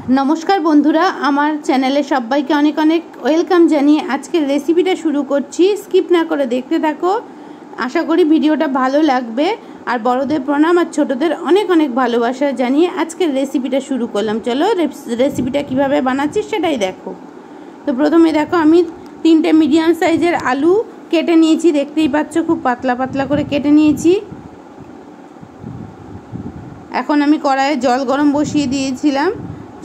नमस्कार बंधुरा आमार चैनेले सबाइके अनेक अनेक वेलकाम जानिए आजकेर रेसिपिटा शुरू करछि। स्किप ना करे देखते थाको। आशा करी भिडियोटा भालो लागबे और बड़ोदेर प्रणाम और छोटोदेर अनेक अनेक भालोबासा जानिए आजकेर रेसिपिटा शुरू करलाम। चलो रेसिपिटा किभाबे बानाচ্ছি सेटाई देखो। तो प्रथमे देखो आमी 3টে मीडियम साइजेर आलू केटे निয়েছি, देखतेई पाচ্ছ खूब पातला पातला करे केटे निয়েছি। এখন আমি কড়াইয়ে জল গরম বসিয়ে দিয়েছিলাম,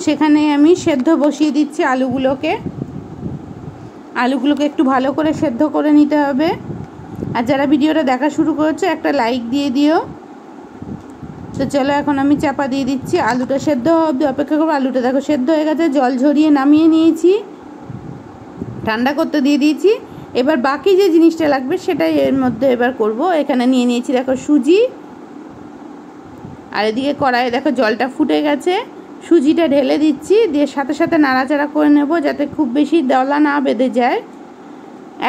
সেখানে আমি সেদ্ধ বসিয়ে দিচ্ছি আলুগুলোকে। আলুগুলোকে একটু ভালো করে সেদ্ধ করে নিতে হবে। আর যারা ভিডিওটা দেখা শুরু করেছে একটা লাইক দিয়ে দিও। তো চলো এখন আমি চাপা দিয়ে দিচ্ছি, আলুটা সেদ্ধ হওয়া অবধি অপেক্ষা করব। আলুটা দেখো সেদ্ধ হয়ে গেছে, জল ঝরিয়ে নামিয়ে নিয়েছি, ঠান্ডা করতে দিয়ে দিয়েছি। এবার বাকি যে জিনিসটা লাগবে সেটাই এর মধ্যে এবার করব। এখানে নিয়ে নিয়েছি দেখো সুজি, আর এদিকে কড়াইয়ে দেখো জলটা ফুটে গেছে, সুজিটা ঢেলে দিচ্ছি, দিয়ে সাথে সাথে নাড়াচাড়া করে নেব যাতে খুব বেশি দলা না বেঁধে যায়।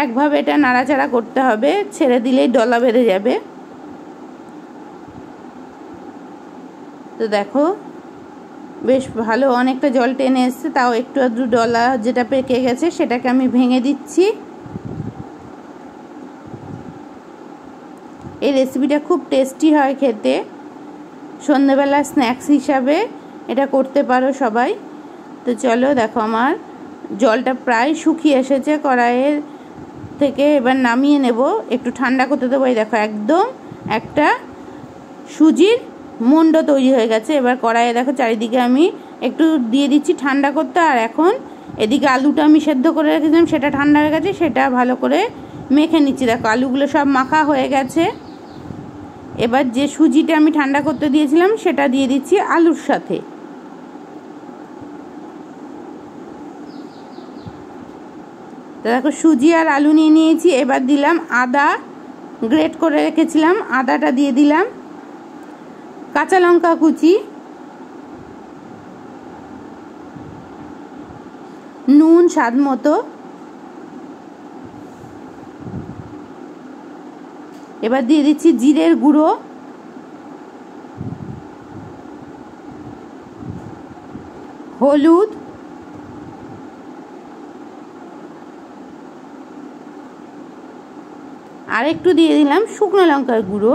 একভাবে এটা নাড়াচাড়া করতে হবে, ছেড়ে দিলেই দলা বেঁধে যাবে। তো দেখো বেশ ভালো অনেকটা জল টেনে এসছে, তাও একটু আধটু দলা যেটা পেকে গেছে সেটাকে আমি ভেঙে দিচ্ছি। এই রেসিপিটা খুব টেস্টি হয় খেতে, সন্ধ্যাবেলা স্ন্যাক্স হিসাবে এটা করতে পারো সবাই। তো চলো দেখো আমার জলটা প্রায় শুকিয়ে এসেছে কড়াইয়ের থেকে, এবার নামিয়ে নেব, একটু ঠান্ডা করতে দেবো। এই দেখো একদম একটা সুজির মন্ড তৈরি হয়ে গেছে। এবার কড়াইয়ে দেখো চারিদিকে আমি একটু দিয়ে দিচ্ছি ঠান্ডা করতে। আর এখন এদিকে আলুটা আমি সেদ্ধ করে রেখেছিলাম, সেটা ঠান্ডা হয়ে গেছে, সেটা ভালো করে মেখে নিচ্ছি। দেখো আলুগুলো সব মাখা হয়ে গেছে। এবার যে সুজিটা আমি ঠান্ডা করতে দিয়েছিলাম সেটা দিয়ে দিচ্ছি আলুর সাথে। তো দেখো সুজি আর আলু নিয়ে নিয়েছি। এবার দিলাম আদা, গ্রেট করে রেখেছিলাম আদাটা দিয়ে দিলাম, কাঁচা লঙ্কা কুচি, নুন স্বাদ মতো। এবার দিয়ে দিচ্ছি জিরের গুঁড়ো, হলুদ, আর একটু দিয়ে দিলাম শুকনো লঙ্কার গুঁড়ো,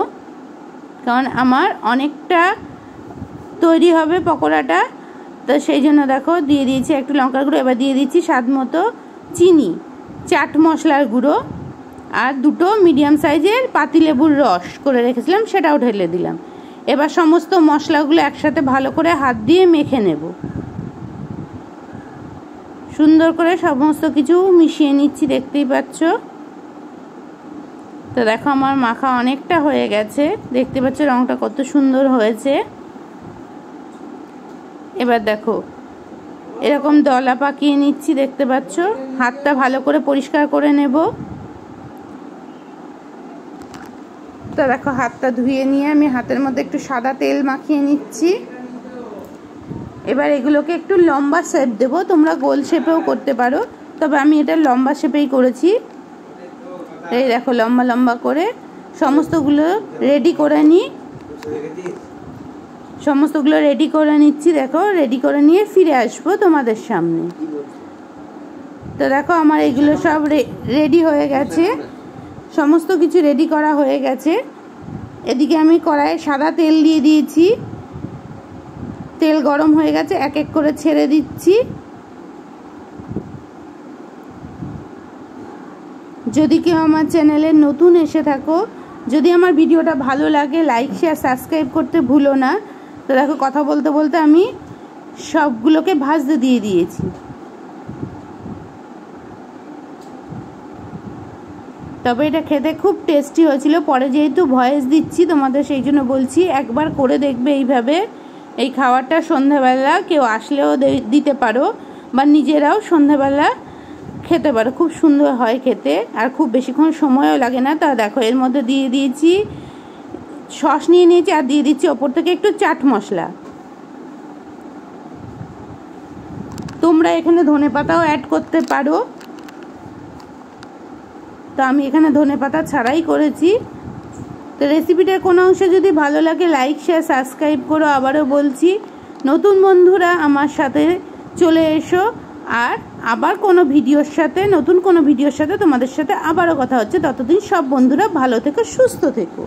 কারণ আমার অনেকটা তৈরি হবে পকোড়াটা, তো সেই জন্য দেখো দিয়ে দিয়েছি একটু লঙ্কার গুঁড়ো। এবার দিয়ে দিচ্ছি স্বাদ মতো চিনি, চাট মশলার গুঁড়ো, আর 2টো মিডিয়াম সাইজের পাতিলেবুর রস করে রেখেছিলাম সেটাও ঢেলে দিলাম। এবার সমস্ত মশলাগুলো একসাথে ভালো করে হাত দিয়ে মেখে নেব। সুন্দর করে সমস্ত কিছু মিশিয়ে নিচ্ছি, দেখতেই পাচ্ছ। তো দেখো আমার মাখা অনেকটা হয়ে গেছে, দেখতে পাচ্ছ রংটা কত সুন্দর হয়েছে। এবার দেখো এরকম দলা পাকিয়ে নিচ্ছি, দেখতে পাচ্ছ। হাতটা ভালো করে পরিষ্কার করে নেব। তো দেখো হাতটা ধুয়ে নিয়ে আমি হাতের মধ্যে একটু সাদা তেল মাখিয়ে নিচ্ছি। এবার এগুলোকে একটু লম্বা শেপ দেবো, তোমরা গোল শেপেও করতে পারো, তবে আমি এটা লম্বা শেপেই করেছি। এই দেখো লম্বা লম্বা করে সমস্তগুলো রেডি করে নিই, সমস্তগুলো রেডি করে নিচ্ছি। দেখো রেডি করে নিয়ে ফিরে আসবো তোমাদের সামনে। তো দেখো আমার এগুলো সব রেডি হয়ে গেছে, সমস্ত কিছু রেডি করা হয়ে গেছে। এদিকে আমি কড়াইয়ে সাদা তেল দিয়ে দিয়েছি, তেল গরম হয়ে গেছে, এক এক করে ছেড়ে দিচ্ছি। যদি কেউ আমার চ্যানেলে নতুন এসে থাকো, যদি আমার ভিডিওটা ভালো লাগে লাইক শেয়ার সাবস্ক্রাইব করতে ভুলো না। তো দেখো কথা বলতে বলতে আমি সবগুলোকে ভাজতে দিয়ে দিয়েছি। তবে এটা খেতে খুব টেস্টি হয়েছিল। পরে যেহেতু ভয়েস দিচ্ছি তোমাদের সেই জন্য বলছি, একবার করে দেখবে এইভাবে। এই খাবারটা সন্ধ্যাবেলা কেউ আসলেও দিতে পারো, বা নিজেরাও সন্ধ্যাবেলা খেতে পারো, খুব সুন্দর হয় খেতে, আর খুব বেশিক্ষণ সময়ও লাগে না। তা দেখো এর মধ্যে দিয়ে দিয়েছি সস নিয়ে নিয়েছি, আর দিয়ে দিচ্ছি ওপর থেকে একটু চাট মশলা। তোমরা এখানে ধনেপাতাও অ্যাড করতে পারো, তো আমি এখানে ধনেপাতা ছাড়াই করেছি। তো রেসিপিটার কোনো অংশ যদি ভালো লাগে লাইক শেয়ার সাবস্ক্রাইব করো। আবারও বলছি নতুন বন্ধুরা আমার সাথে চলে এসো, আর আবার কোনো ভিডিওর সাথে, নতুন কোনো ভিডিওর সাথে তোমাদের সাথে আবারও কথা হচ্ছে। ততদিন সব বন্ধুরা ভালো থেকো, সুস্থ থেকো।